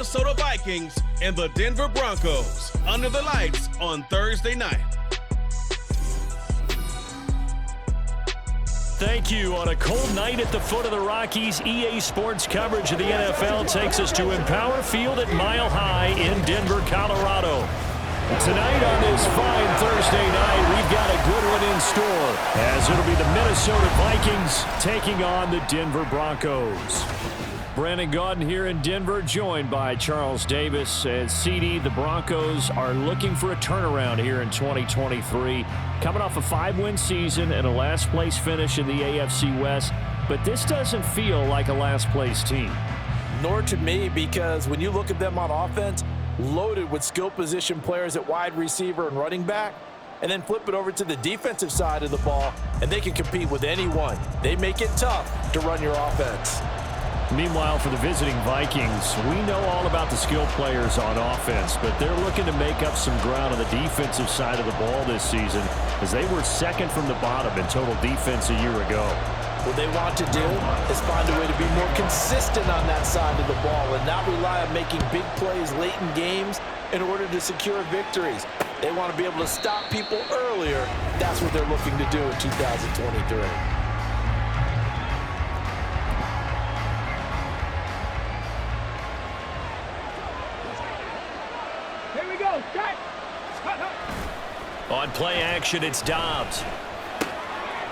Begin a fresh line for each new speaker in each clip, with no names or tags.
Minnesota Vikings and the Denver Broncos under the lights on Thursday night.
Thank you. On a cold night at the foot of the Rockies, EA Sports coverage of the NFL takes us to Empower Field at Mile High in Denver, Colorado. Tonight on this fine Thursday night, we've got a good one in store, as it'll be the Minnesota Vikings taking on the Denver Broncos. Brandon Gaudin here in Denver, joined by Charles Davis. As CD, the Broncos are looking for a turnaround here in 2023. Coming off a 5-win season and a last-place finish in the AFC West. But this doesn't feel like a last-place team.
Nor to me, because when you look at them on offense, loaded with skill position players at wide receiver and running back, and then flip it over to the defensive side of the ball, and they can compete with anyone. They make it tough to run your offense.
Meanwhile, for the visiting Vikings, we know all about the skill players on offense, but they're looking to make up some ground on the defensive side of the ball this season, as they were second from the bottom in total defense a year ago.
What they want to do is find a way to be more consistent on that side of the ball and not rely on making big plays late in games in order to secure victories. They want to be able to stop people earlier. That's what they're looking to do in 2023.
On play action, it's Dobbs.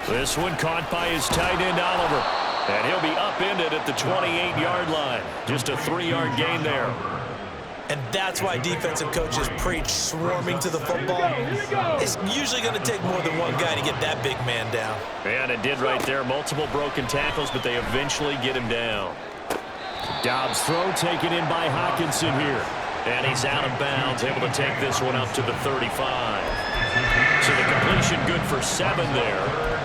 This one caught by his tight end, Oliver. And he'll be upended at the 28-yard line. Just a 3-yard gain there.
And that's why defensive coaches preach swarming to the football. It's usually going to take more than one guy to get that big man down.
And it did right there. Multiple broken tackles, but they eventually get him down. Dobbs' throw taken in by Hockenson here. And he's out of bounds, able to take this one up to the 35. So the completion good for 7 there.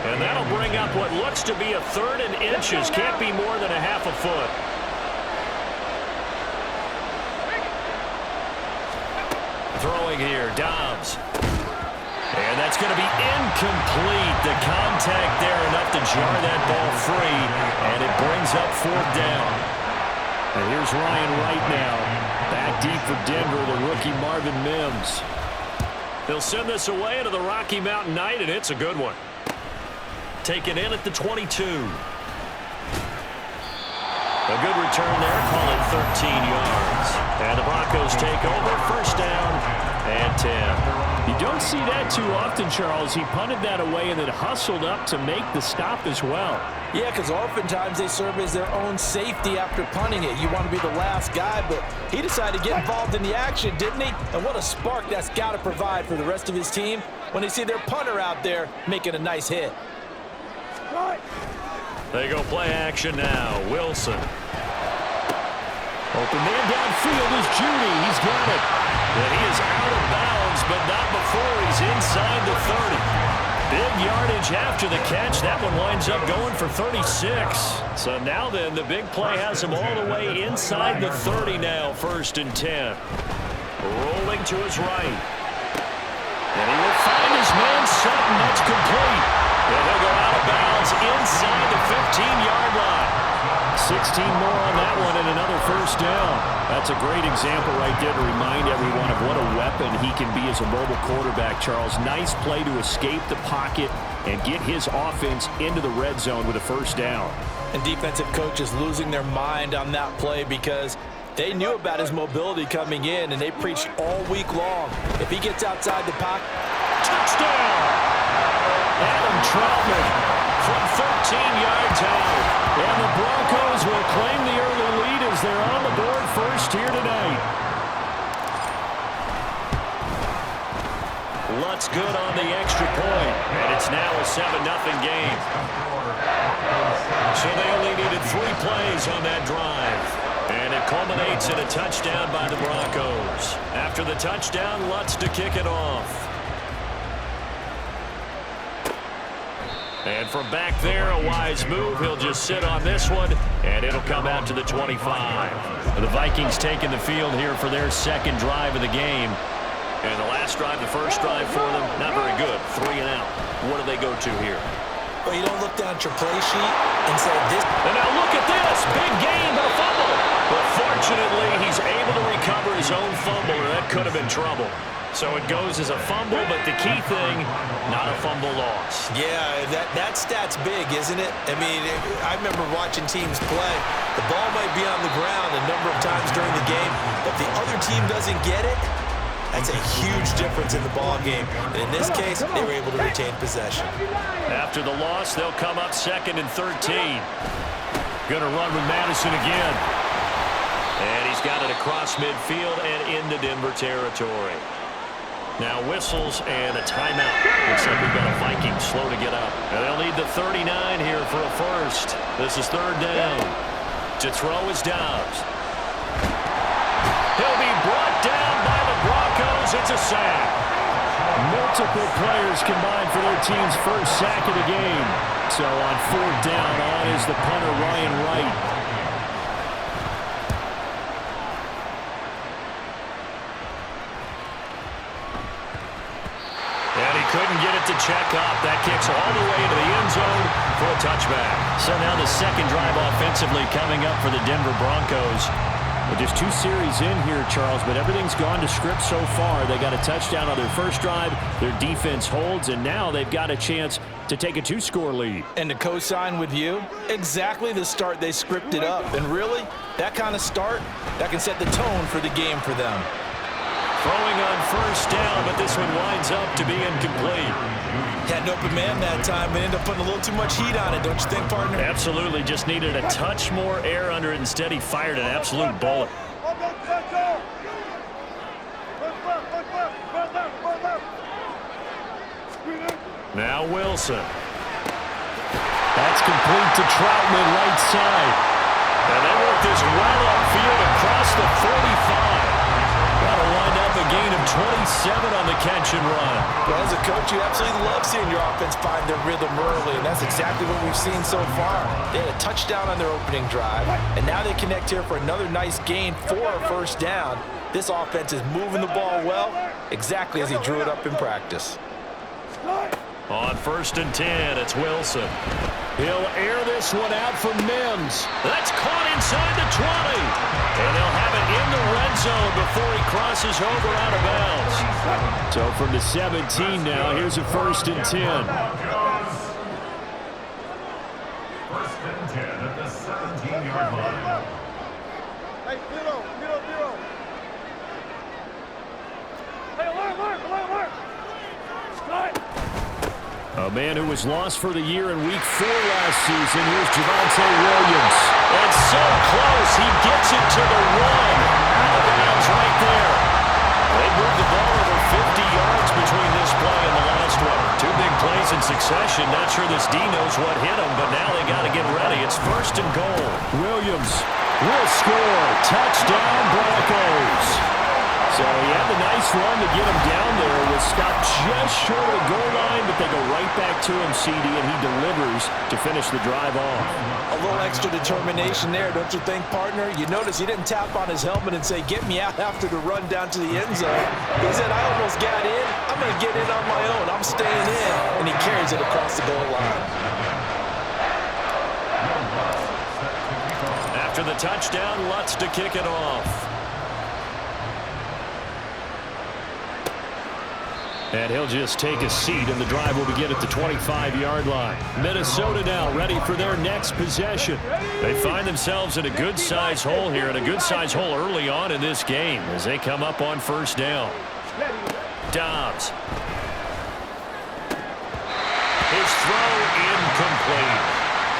And that'll bring up what looks to be a 3rd and inches. Can't be more than a half a foot. Throwing here, Dobbs. And that's going to be incomplete. The contact there enough to jar that ball free. And it brings up 4th down. And here's Ryan Wright now. Back deep for Denver, the rookie Marvin Mims. They'll send this away into the Rocky Mountain Night, and it's a good one. Taken in at the 22. A good return there, call it 13 yards. And the Broncos take over, 1st down and 10. You don't see that too often, Charles. He punted that away and then hustled up to make the stop as well.
Yeah, because oftentimes they serve as their own safety after punting it. You want to be the last guy, but he decided to get involved in the action, didn't he? And what a spark that's got to provide for the rest of his team when they see their punter out there making a nice hit.
They go play action now. Wilson. Open man downfield is Judy. He's got it. And he is out of bounds, but not before he's inside the 30. Big yardage after the catch. That one winds up going for 36. So now then, the big play has him all the way inside the 30 now, 1st and 10. Rolling to his right. And he will find his man Sutton. That's complete. And he'll go out of bounds inside the 15-yard line. 16 more on that one and another 1st down. That's a great example right there to remind everyone of what a weapon he can be as a mobile quarterback, Charles. Nice play to escape the pocket and get his offense into the red zone with a 1st down.
And defensive coaches losing their mind on that play because they knew about his mobility coming in, and they preached all week long. If he gets outside the pocket,
touchdown! Adam Troutman from 13 yards out. And the Broncos will claim the early lead as they're on the board first here tonight. Lutz good on the extra point, and it's now a 7-0 game. So they only needed 3 plays on that drive. And it culminates in a touchdown by the Broncos. After the touchdown, Lutz to kick it off. And from back there, a wise move. He'll just sit on this one, and it'll come out to the 25. The Vikings taking the field here for their 2nd drive of the game. And the last drive, the first drive for them, not very good. 3 and out. What do they go to here?
Well, you don't look down at your play sheet and say this.
And now look at this. Big gain, but a fumble. But fortunately, he's able to recover his own fumble, or that could have been trouble. So it goes as a fumble, but the key thing, not a fumble loss.
Yeah, that stat's big, isn't it? I mean, I remember watching teams play. The ball might be on the ground a number of times during the game, but the other team doesn't get it. That's a huge difference in the ball game. And in this case, they were able to retain possession.
After the loss, they'll come up 2nd and 13. Gonna run with Madison again. And he's got it across midfield and into Denver territory. Now whistles and a timeout. Looks like we've got a Vikings slow to get up. And they'll need the 39 here for a first. This is 3rd down. To throw is Dobbs. He'll be brought down by the Broncos. It's a sack.
Multiple players combined for their team's first sack of the game. So on 4th down, on is the punter, Ryan Wright.
And he couldn't get it to check up. That kicks all the way into the end zone for a touchback. So now the second drive offensively coming up for the Denver Broncos.
Well, just 2 series in here, Charles, but everything's gone to script so far. They got a touchdown on their first drive. Their defense holds, and now they've got a chance to take a 2-score lead.
And to co-sign with you, exactly the start they scripted up. And really, that kind of start, that can set the tone for the game for them.
Throwing on first down, but this one winds up to be incomplete.
Had an open man that time, but ended up putting a little too much heat on it, don't you think, partner?
Absolutely, just needed a touch more air under it. Instead, he fired an absolute bullet. Now Wilson.
That's complete to Troutman, right side.
And they work this well upfield across the 45. That'll wind up a gain of 27 on the catch and run.
Well, as a coach, you absolutely love seeing your offense find their rhythm early, and that's exactly what we've seen so far. They had a touchdown on their opening drive, and now they connect here for another nice gain for a first down. This offense is moving the ball well, exactly as he drew it up in practice.
On 1st and 10, it's Wilson. He'll air this one out for Mims. That's caught inside the 20. And they'll have it in the red zone before he crosses over out of bounds.
So from the 17 now, here's a 1st and 10.
1st and 10 at the 17-yard line. Hey, zero. Hey, alert.
A man who was lost for the year in Week 4 last season. Here's Javonte Williams.
It's so close. He gets it to the 1. Out of bounds right there. They moved the ball over 50 yards between this play and the last one. 2 big plays in succession. Not sure this D knows what hit him, but now they got to get ready. It's 1st and goal.
Williams will score. Touchdown, Broncos. So he had the nice run to get him down there with Scott just short of the goal line, but they go right back to him, CD, and he delivers to finish the drive off.
A little extra determination there, don't you think, partner? You notice he didn't tap on his helmet and say, get me out after the run down to the end zone. He said, I almost got in. I'm going to get in on my own. I'm staying in. And he carries it across the goal line.
After the touchdown, Lutz to kick it off.
And he'll just take a seat, and the drive will begin at the 25-yard line. Minnesota now ready for their next possession.
They find themselves in a good-size hole here, and a good-size hole early on in this game as they come up on 1st down. Dobbs. His throw incomplete.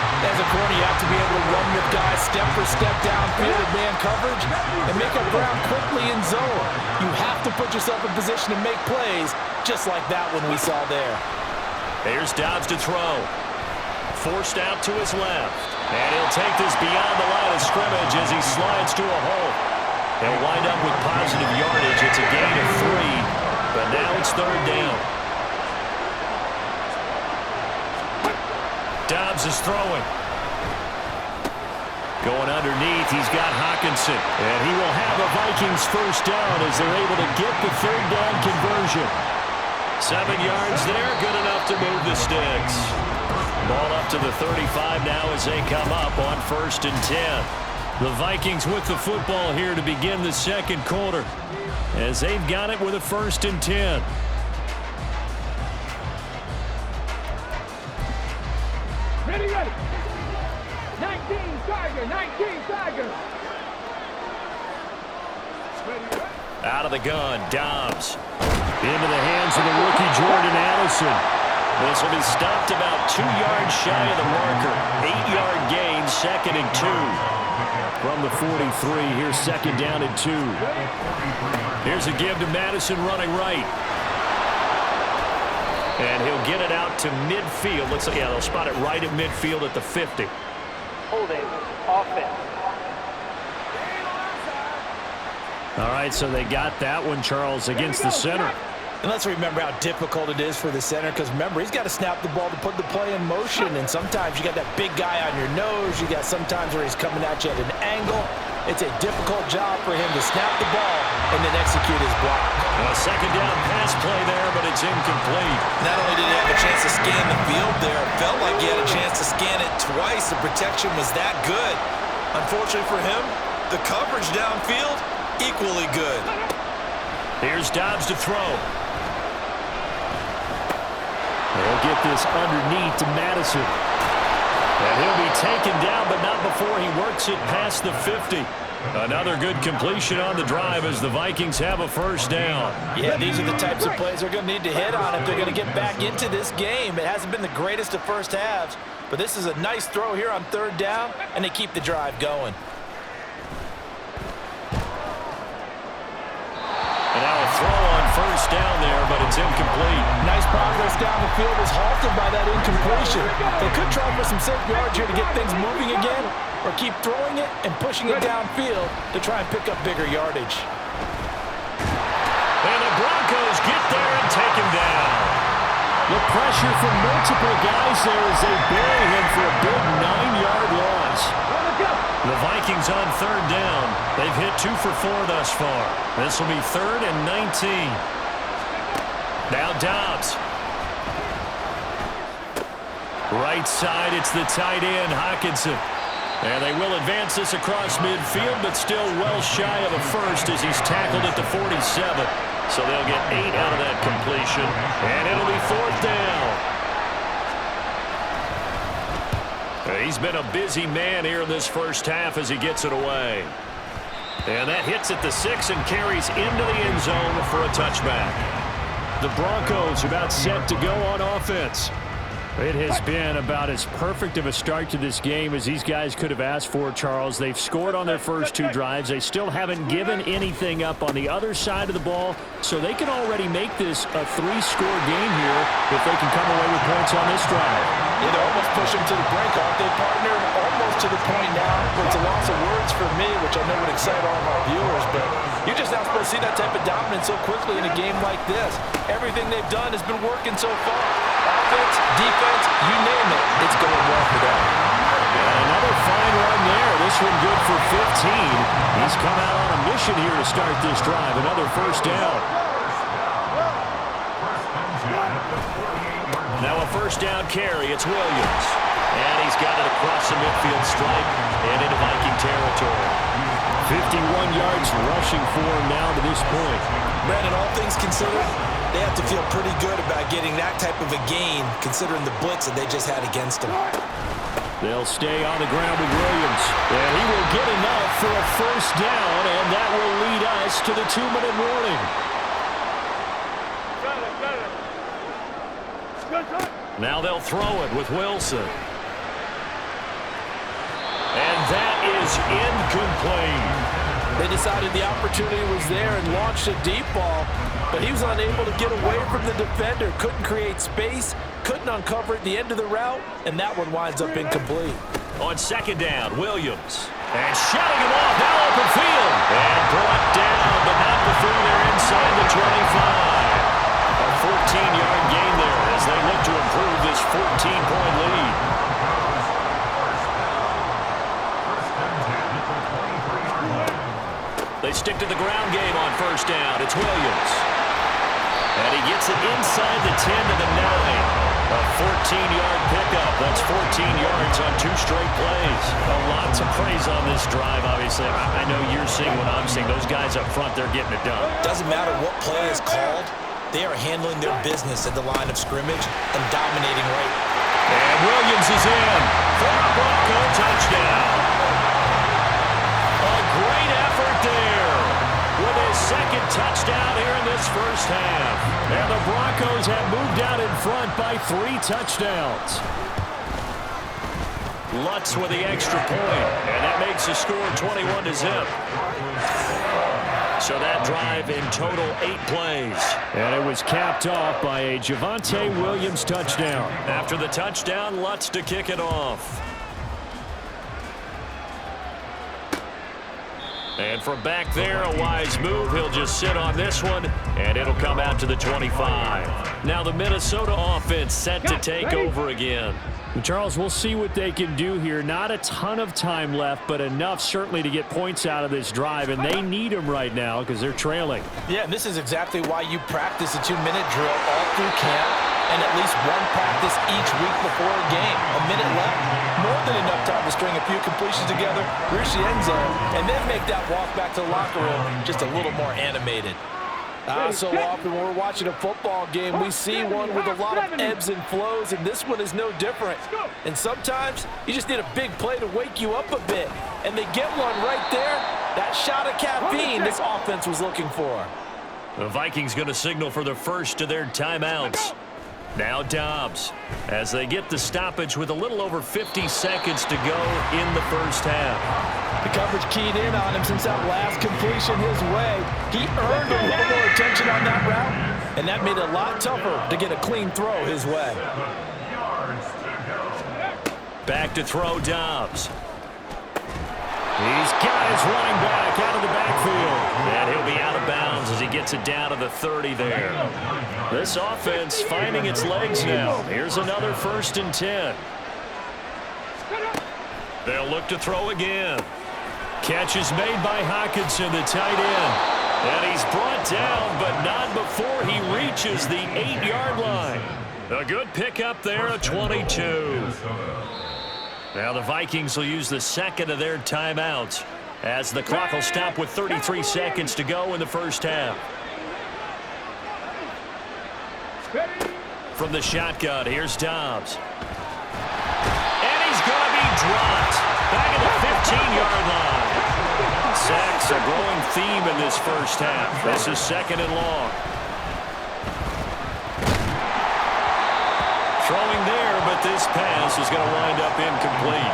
As a corner, you have to be able to run with guys step for step downfield in man coverage and make up ground quickly in zone. You have to put yourself in position to make plays, just like that one we saw there.
Here's Dobbs to throw. Forced out to his left. And he'll take this beyond the line of scrimmage as he slides to a hole. They'll wind up with positive yardage. It's a gain of 3, but now it's 3rd down. Dobbs is throwing. Going underneath, he's got Hawkinson.
And he will have a Vikings first down as they're able to get the 3rd down conversion.
7 yards there, good enough to move the sticks. Ball up to the 35 now as they come up on 1st and 10. The Vikings with the football here to begin the second quarter, as they've got it with a 1st and 10.
Ready. 19 Tiger.
Out of the gun, Dobbs. Into the hands of the rookie Jordan Addison. This will be stopped about 2 yards shy of the marker. 8-yard gain, 2nd and 2. From the 43, here's 2nd down and 2. Here's a give to Madison running right. And he'll get it out to midfield. Looks like, yeah, they'll spot it right at midfield at the 50.
Holding. Offense.
All right, so they got that one, Charles, against the center.
And let's remember how difficult it is for the center, because remember, he's got to snap the ball to put the play in motion, and sometimes you got that big guy on your nose. You got sometimes where he's coming at you at an angle. It's a difficult job for him to snap the ball and then execute his block.
A 2nd down pass play there, but it's incomplete.
Not only did he have a chance to scan the field there, it felt like he had a chance to scan it twice. The protection was that good. Unfortunately for him, the coverage downfield, equally good.
Here's Dobbs to throw. They'll get this underneath to Madison. And he'll be taken down, but not before he works it past the 50. Another good completion on the drive as the Vikings have a 1st down.
Yeah, these are the types of plays they're going to need to hit on if they're going to get back into this game. It hasn't been the greatest of first halves, but this is a nice throw here on 3rd down, and they keep the drive going.
And now a throw on 1st down there, but it's incomplete.
Nice progress down the field was halted by that incompletion. They could try for some safe yards here to get things moving again, or keep throwing it and pushing it downfield to try and pick up bigger yardage.
And the Broncos get there and take him down. The pressure from multiple guys there as they bury him for a big 9-yard loss. The Vikings on 3rd down. They've hit 2 for 4 thus far. This will be 3rd and 19. Now Dobbs. Right side, it's the tight end, Hockenson. And they will advance this across midfield, but still well shy of a 1st as he's tackled at the 47. So they'll get 8 out of that completion. And it'll be 4th down. He's been a busy man here in this 1st half as he gets it away. And that hits at the 6 and carries into the end zone for a touchback. The Broncos about set to go on offense. It has been about as perfect of a start to this game as these guys could have asked for, Charles. They've scored on their first 2 drives. They still haven't given anything up on the other side of the ball, so they can already make this a 3-score game here if they can come away with points on this drive.
Yeah, they're almost pushing to the brink, aren't they, partner? Almost to the point now where it's a loss of words for me, which I know would excite all of our viewers, but you're just not supposed to see that type of dominance so quickly in a game like this. Everything they've done has been working so far. Offense, defense, you name it, it's going well for them.
And another fine run there. This one good for 15. He's come out on a mission here to start this drive. Another 1st down. Now a 1st down carry. It's Williams. And he's got it across the midfield stripe and into Viking territory. 51 yards rushing for him now to this point.
Brandon, all things considered, they have to feel pretty good about getting that type of a gain, considering the blitz that they just had against them.
They'll stay on the ground with Williams. And he will get enough for a 1st down, and that will lead us to the 2-minute warning. Now they'll throw it with Wilson. And that is incomplete.
They decided the opportunity was there and launched a deep ball, but he was unable to get away from the defender, couldn't create space, couldn't uncover at the end of the route, and that one winds up incomplete.
On 2nd down, Williams. And shutting him off, now open field. And brought down, but not before they're inside the 25. A 14-yard gain there as they look to improve this 14-point lead. They stick to the ground game on 1st down. It's Williams. And he gets it inside the 10 to the 9. A 14-yard pickup. That's 14 yards on 2 straight plays. Lots of praise on this drive, obviously. I know you're seeing what I'm seeing. Those guys up front, they're getting it done.
Doesn't matter what play is called. They are handling their business at the line of scrimmage and dominating right.
And Williams is in for a Bronco touchdown. A great effort there with his second touchdown here in this first half. And the Broncos have moved out in front by 3 touchdowns. Lutz with the extra point, and that makes the score 21-0. So that drive in total 8 plays.
And it was capped off by a Javonte Williams touchdown.
After the touchdown, Lutz to kick it off. And from back there, a wise move. He'll just sit on this one, and it'll come out to the 25. Now the Minnesota offense set to take over again.
Charles, we'll see what they can do here. Not a ton of time left, but enough certainly to get points out of this drive, and they need them right now because they're trailing.
Yeah, and this is exactly why you practice a 2-minute drill all through camp and at least one practice each week before a game. A minute left, more than enough time to string a few completions together, reach the end zone, and then make that walk back to the locker room just a little more animated. So often when we're watching a football game, we see one with a lot of ebbs and flows, and this one is no different. And sometimes you just need a big play to wake you up a bit, and they get one right there. That shot of caffeine this offense was looking for.
The Vikings going to signal for the first of their timeouts. Now Dobbs, as they get the stoppage with a little over 50 seconds to go in the first half.
The coverage keyed in on him since that last completion his way. He earned a little more attention on that route, and that made it a lot tougher to get a clean throw his way.
Back to throw Dobbs.
He's got his running back out of the backfield.
And he'll be out of bounds as he gets it down to the 30 there. This offense finding its legs now. Here's another 1st and 10. They'll look to throw again. Catch is made by Hockenson, the tight end. And he's brought down, but not before he reaches the 8-yard line. A good pickup there at 22. Now the Vikings will use the second of their timeouts as the clock will stop with 33 seconds to go in the first half. From the shotgun, here's Dobbs. And he's going to be dropped back at the 15-yard line. Sacks a growing theme in this first half. This is 2nd and long. Throwing there, but this pass is going to wind up incomplete.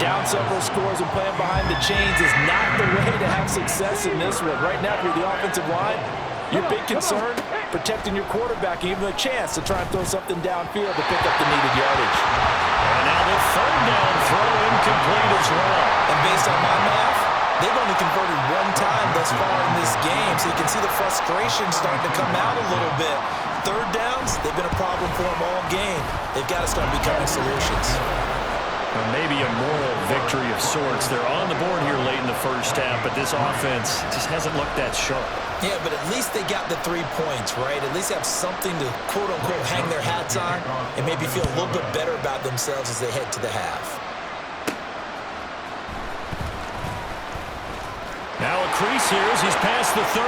Down several scores and playing behind the chains is not the way to have success in this one. Right now, if you're the offensive line, your big concern, protecting your quarterback, and even a chance to try and throw something downfield to pick up the needed yardage.
And now the 3rd down throw incomplete as well.
And based on my math, they've only converted 1 time thus far in this game, so you can see the frustration starting to come out a little bit. 3rd downs, they've been a problem for them all game. They've got to start becoming solutions.
Maybe a moral victory of sorts. They're on the board here late in the first half, but this offense just hasn't looked that sharp.
Yeah, but at least they got the 3 points, right? At least have something to, quote-unquote, hang their hats on and maybe feel a little bit better about themselves as they head to the half.
Now a crease here as he's past the 30.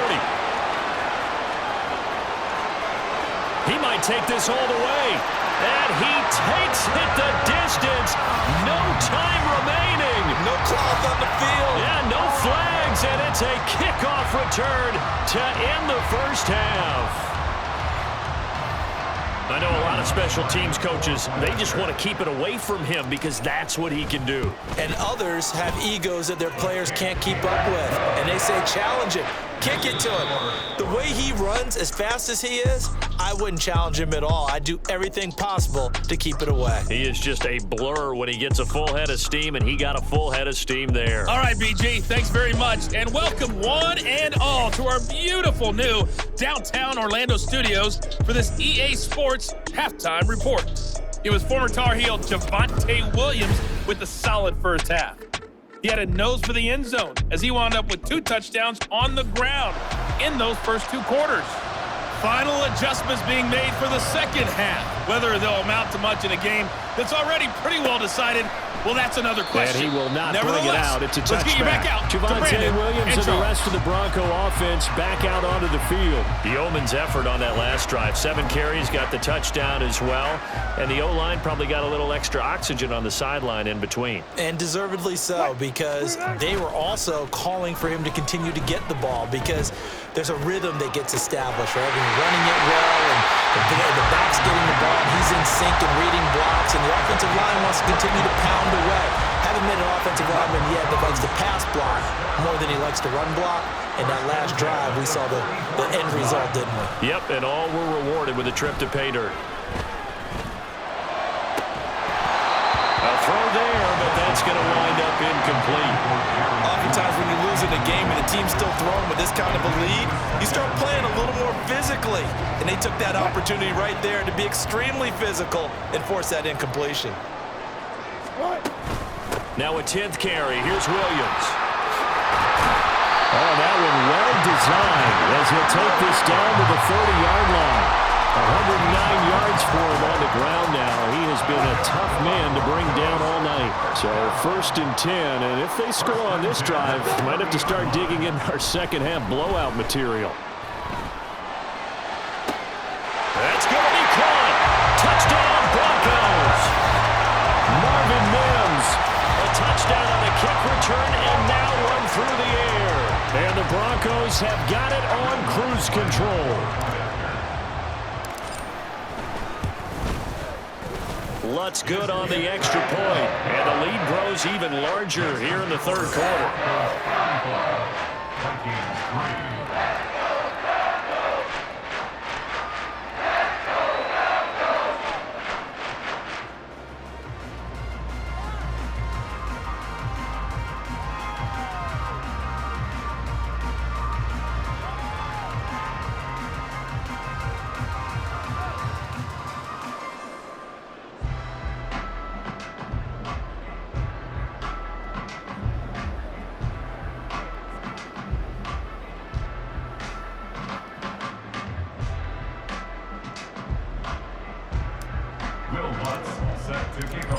He might take this all the way. And he takes it the distance. No time remaining.
No cloth on the field.
Yeah, no flags. And it's a kickoff return to end the first half. I know a lot of special teams coaches, they just want to keep it away from him because that's what he can do.
And others have egos that their players can't keep up with. And they say, challenge him. Kick it to him. The way he runs as fast as he is, I wouldn't challenge him at all. I'd do everything possible to keep it away.
He is just a blur when he gets a full head of steam, and he got a full head of steam there.
All right, BG, thanks very much. And welcome one and all to our beautiful new downtown Orlando studios for this EA Sports Halftime Report. It was former Tar Heel Javonte Williams with the solid first half. He had a nose for the end zone as he wound up with 2 touchdowns on the ground in those first 2 quarters. Final adjustments being made for the second half. Whether they'll amount to much in a game that's already pretty well decided, well, that's another question.
And he will not bring it out. It's a touchback.
Let's get you back out to
Javonte
Brandon
Williams and the rest of the Bronco offense back out onto the field.
Yeoman's effort on that last drive. 7 carries, got the touchdown as well. And the O-line probably got a little extra oxygen on the sideline in between.
And deservedly so, because they were also calling for him to continue to get the ball, because there's a rhythm that gets established, right? When you're running it well and the back's getting the ball, and he's in sync and reading blocks, and the offensive line wants to continue to pound away. Haven't met an offensive lineman yet that likes to pass block more than he likes to run block. And that last drive, we saw the end result, didn't we?
Yep, and all were rewarded with a trip to pay dirt. A throw there, but that's going to wind up incomplete.
Oftentimes when you lose in a game and the team's still throwing with this kind of a lead, you start playing a little more physically. And they took that opportunity right there to be extremely physical and force that incompletion.
Now a 10th carry. Here's Williams.
Oh, that one well designed as he'll take this down to the 30-yard line. 109 yards for him on the ground now. He has been a tough man to bring down all night. So 1st and 10, and if they score on this drive, might have to start digging in our second half blowout material.
That's going to be caught. Touchdown, Broncos. Marvin Mims. A touchdown on a kick return and now run through the air.
And the Broncos have got it on cruise control.
Lutz good on the extra point, and the lead grows even larger here in the 3rd quarter.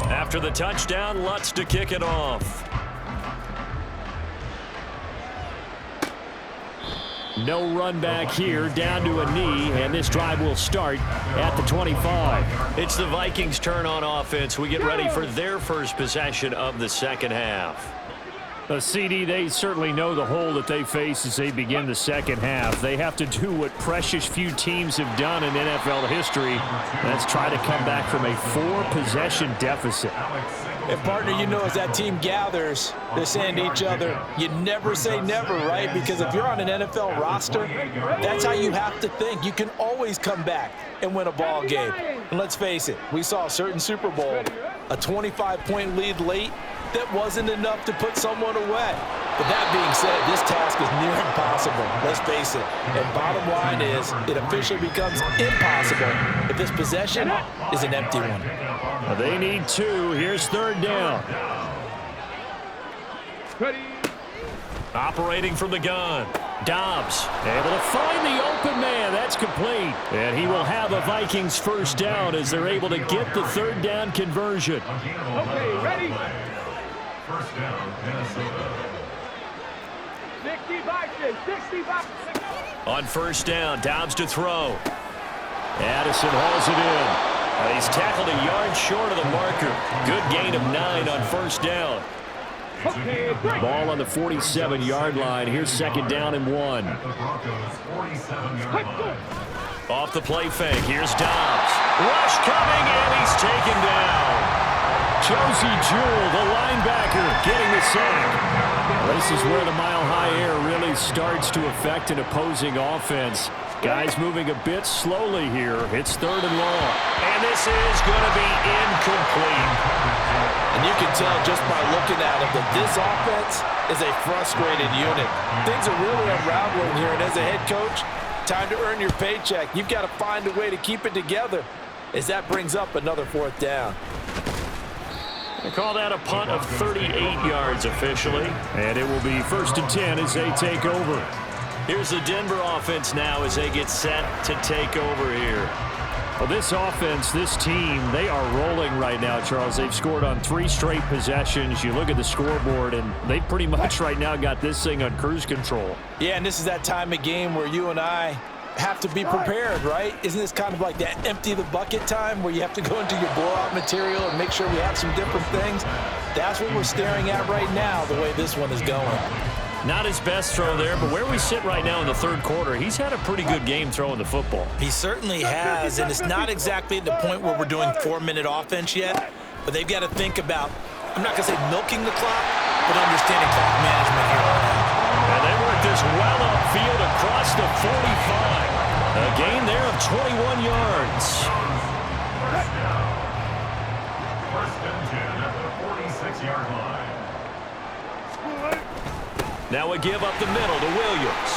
After the touchdown, Lutz to kick it off.
No run back here, down to a knee, and this drive will start at the 25.
It's the Vikings' turn on offense. We get ready for their first possession of the second half.
CD, they certainly know the hole that they face as they begin the second half. They have to do what precious few teams have done in NFL history. That's try to come back from a 4-possession deficit.
And partner, you know, as that team gathers, they're saying to each other, you never say never, right? Because if you're on an NFL roster, that's how you have to think. You can always come back and win a ball game. And let's face it, we saw a certain Super Bowl, a 25-point lead late, that wasn't enough to put someone away. But that being said, this task is near impossible. Let's face it. And bottom line is, it officially becomes impossible if this possession is an empty one.
They need 2. Here's 3rd down.
Operating from the gun. Dobbs
able to find the open man. That's complete. And he will have a Vikings 1st down as they're able to get the 3rd down conversion.
Okay, ready?
1st down, Minnesota.
65.
on 1st down. Dobbs to throw.
Addison hauls it in.
He's tackled a yard short of the marker. Good gain of 9 on 1st down.
Ball on the 47-yard line. Here's 2nd down and 1.
Off the play fake. Here's Dobbs. Rush coming, and he's taken down.
Josie Jewell, the linebacker, getting the sack. This is where the mile-high air really starts to affect an opposing offense. Guys moving a bit slowly here. It's 3rd and long.
And this is going to be incomplete.
And you can tell just by looking at it that this offense is a frustrated unit. Things are really unraveling here, and as a head coach, time to earn your paycheck. You've got to find a way to keep it together as that brings up another 4th down.
They call that a punt of 38 yards officially.
And it will be 1st and 10 as they take over.
Here's the Denver offense now as they get set to take over here.
Well, this offense, this team, they are rolling right now, Charles. They've scored on 3 straight possessions. You look at the scoreboard, and they pretty much right now got this thing on cruise control.
Yeah, and this is that time of game where you and I have to be prepared, right? Isn't this kind of like that empty the bucket time where you have to go into your blowout material and make sure we have some different things? That's what we're staring at right now, the way this one is going.
Not his best throw there, but where we sit right now in the third quarter, he's had a pretty good game throwing the football.
He certainly has, and it's not exactly at the point where we're doing 4-minute offense yet, but they've got to think about, I'm not going to say milking the clock, but understanding clock management here on out.
And they work this well upfield across the 45. A gain there of 21 yards.
First and 10 at the 46-yard line.
Now a give up the middle to Williams.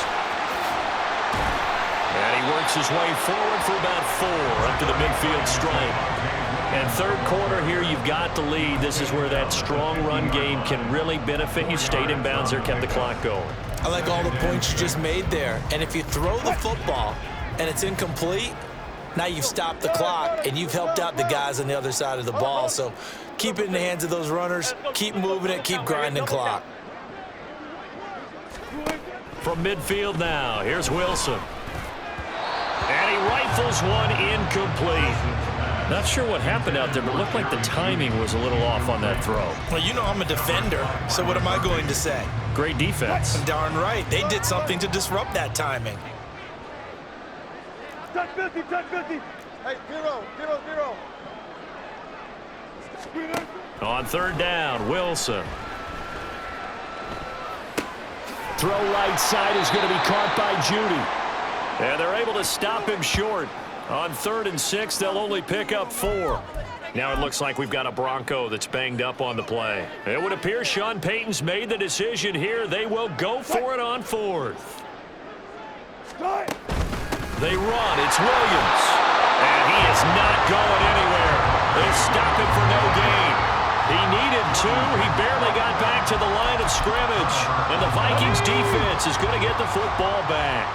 And he works his way forward for about 4 up to the midfield stripe. And third quarter here, you've got the lead. This is where that strong run game can really benefit you. Stayed in bounds there, kept the clock going.
I like all the points you just made there. And if you throw the football and it's incomplete, now you've stopped the clock and you've helped out the guys on the other side of the ball. So keep it in the hands of those runners. Keep moving it. Keep grinding clock.
From midfield now, here's Wilson. And he rifles one incomplete. Not sure what happened out there, but it looked like the timing was a little off on that throw.
Well, you know I'm a defender, so what am I going to say?
Great defense.
Darn right. They did something to disrupt that timing.
Touch 50, touch 50. Hey, 0, 0, 0.
On third down, Wilson.
Throw right side is going to be caught by Judy.
And they're able to stop him short. On 3rd and 6, they'll only pick up 4. Now it looks like we've got a Bronco that's banged up on the play. It would appear Sean Payton's made the decision here. They will go for it on 4th. They run. It's Williams. And he is not going anywhere. They stop him for no gain. He needed 2. He barely got back to the line of scrimmage. And the Vikings defense is going to get the football back.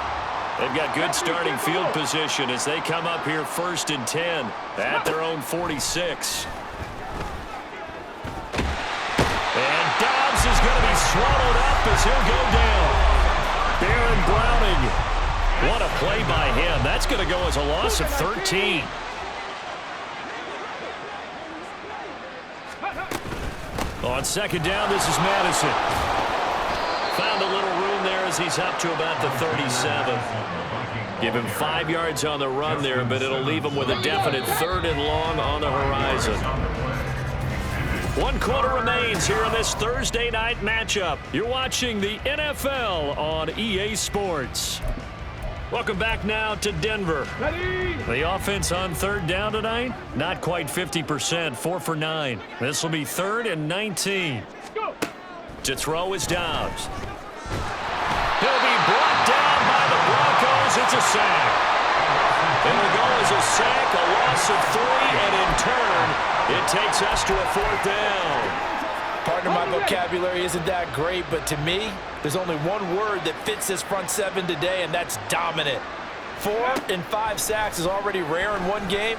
They've got good starting field position as they come up here 1st and 10 at their own 46. And Dobbs is going to be swallowed up as he'll go down. Baron Browning. What a play by him. That's going to go as a loss of 13. On 2nd down, this is Madison. Found a little room there as he's up to about the 37. Give him 5 yards on the run there, but it'll leave him with a definite 3rd and long on the horizon. 1 quarter remains here in this Thursday night matchup. You're watching the NFL on EA Sports. Welcome back now to Denver.
Ready?
The offense on 3rd down tonight, not quite 50%, 4 for 9. This will be 3rd and 19.
Go.
To throw is Dobbs. He'll be brought down by the Broncos. It's a sack. It'll go as a sack, a loss of 3, and in turn, it takes us to a 4th down.
Partner, my vocabulary isn't that great, but to me, there's only one word that fits this front 7 today, and that's dominant. 4 and 5 sacks is already rare in one game.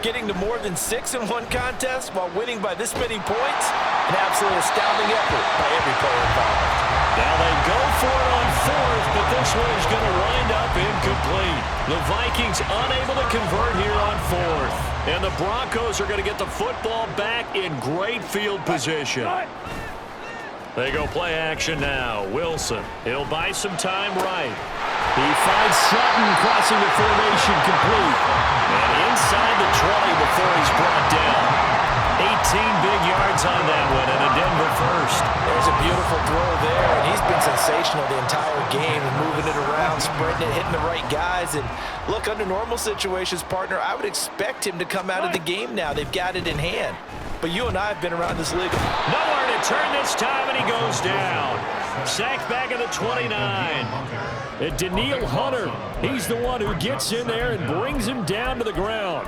Getting to more than 6 in one contest while winning by this many points, an absolutely astounding effort by every player involved.
Now they go for it on 4th, but this one is going to wind up incomplete. The Vikings unable to convert here on 4th. And the Broncos are going to get the football back in great field position. They go play action now. Wilson, he'll buy some time right.
He finds Sutton crossing the formation complete.
And inside the 20 before he's brought down. 18 big yards on that one, and a Denver first.
There's a beautiful throw there, and he's been sensational the entire game, moving it around, spreading it, hitting the right guys. And look, under normal situations, partner, I would expect him to come out of the game now. They've got it in hand. But you and I have been around this league.
Nowhere to turn this time, and he goes down. Sacked back at the 29.
And Daniil Hunter, he's the one who gets in there and brings him down to the ground.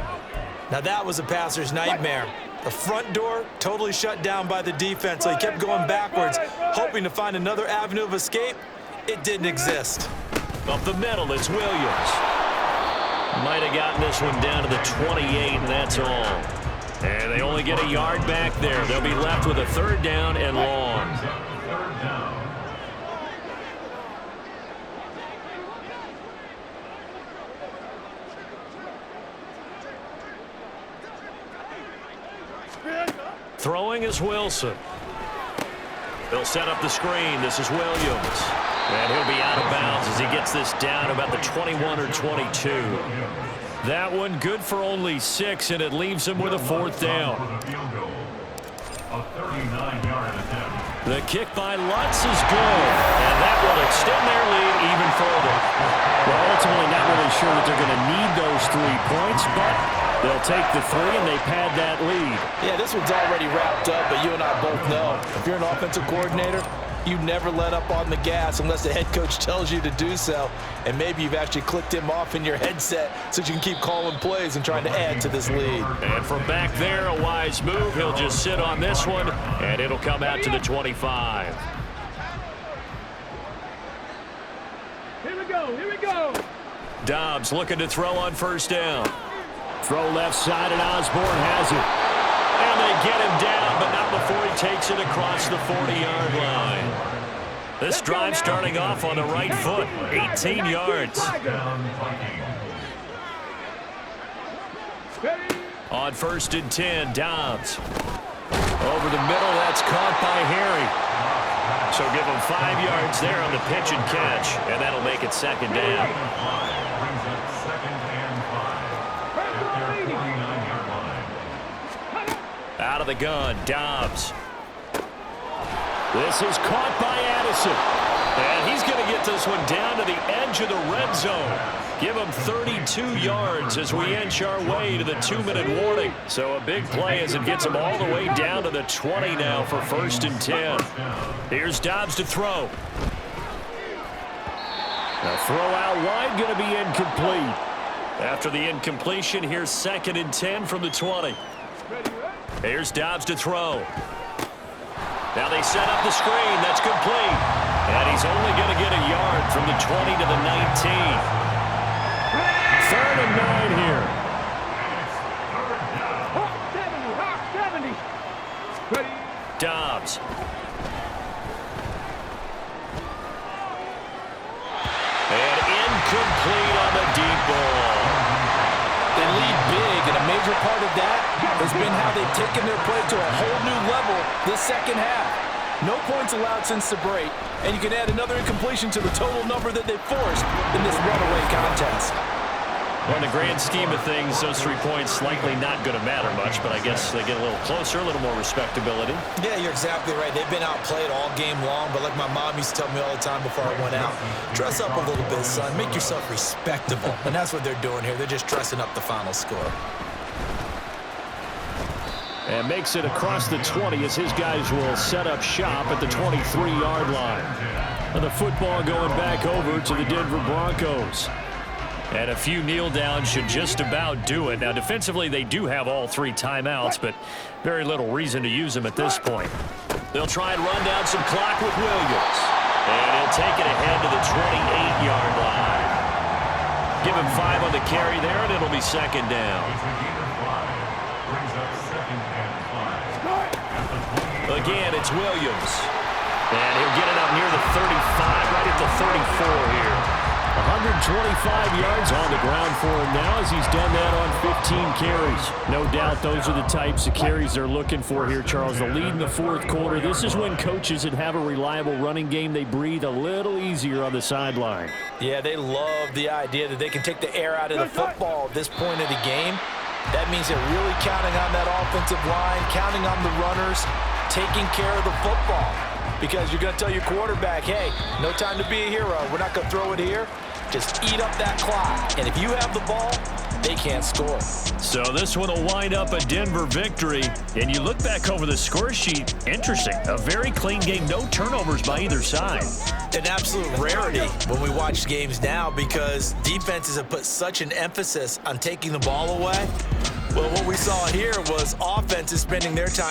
Now that was a passer's nightmare. The front door totally shut down by the defense, so he kept going backwards, hoping to find another avenue of escape. It didn't exist.
Up the middle, it's Williams. Might have gotten this one down to the 28, and that's all. And they only get a yard back there. They'll be left with a 3rd down and long.
Third down.
Throwing is Wilson. They'll set up the screen. This is Williams. And he'll be out of bounds as he gets this down about the 21 or 22. That one good for only 6, and it leaves him with a 4th down.
A 39-yard attempt.
The kick by Lutz is good, and that will extend their lead even further.
Well, ultimately not really sure that they're going to need those 3 points, but they'll take the 3 and they pad that lead.
Yeah, this one's already wrapped up, but you and I both know if you're an offensive coordinator, you never let up on the gas unless the head coach tells you to do so. And maybe you've actually clicked him off in your headset so you can keep calling plays and trying to add to this lead.
And from back there, a wise move. He'll just sit on this one, and it'll come out to the 25.
Here we go, here we go.
Dobbs looking to throw on 1st down.
Throw left side, and Osborne has it.
And they get him down, but not before he takes it across the 40-yard line. This drive starting off on the right foot, 18 yards. On 1st and 10, Dobbs. Over the middle, that's caught by Harry. So give him 5 yards there on the pitch and catch, and that'll make it 2nd down.
Brings up 2nd and 5 at their 49-yard line.
Out of the gun, Dobbs. This is caught by Addison. And he's going to get this one down to the edge of the red zone. Give him 32 yards as we inch our way to the 2-minute warning. So a big play as it gets him all the way down to the 20 now for 1st and 10. Here's Dobbs to throw.
The throw out wide going to be incomplete.
After the incompletion, here's 2nd and 10 from the 20. Here's Dobbs to throw. Now they set up the screen. That's complete. And he's only going to get a yard from the 20 to the 19.
3rd and 9 here.
Dobbs. And incomplete on the deep ball.
They lead big, and a major part of that has been how they've taken their play to a whole new level this 2nd half. No points allowed since the break, and you can add another incompletion to the total number that they forced in this runaway contest.
Well, in the grand scheme of things, those 3 points likely not going to matter much, but I guess they get a little closer, a little more respectability.
Yeah, you're exactly right. They've been outplayed all game long, but like my mom used to tell me all the time before I went out, dress up a little bit, son. Make yourself respectable. And that's what they're doing here. They're just dressing up the final score.
And makes it across the 20 as his guys will set up shop at the 23-yard line. And the football going back over to the Denver Broncos.
And a few kneel downs should just about do it. Now, defensively, they do have all 3 timeouts, but very little reason to use them at this point. They'll try and run down some clock with Williams. And he'll take it ahead to the 28-yard line. Give him 5 on the carry there, and it'll be 2nd down. Again, it's Williams. And he'll get it up near the 35, right at the 34 here.
125 yards on the ground for him now as he's done that on 15 carries. No doubt those are the types of carries they're looking for here, Charles. The lead in the 4th quarter. This is when coaches that have a reliable running game, they breathe a little easier on the sideline.
Yeah, they love the idea that they can take the air out of the football at this point of the game. That means they're really counting on that offensive line, counting on the runners, taking care of the football. Because you're going to tell your quarterback, hey, no time to be a hero. We're not going to throw it here. Just eat up that clock. And if you have the ball, they can't score.
So this one will wind up a Denver victory. And you look back over the score sheet, interesting. A very clean game, no turnovers by either side.
An absolute rarity when we watch games now because defenses have put such an emphasis on taking the ball away. Well, what we saw here was offenses spending their time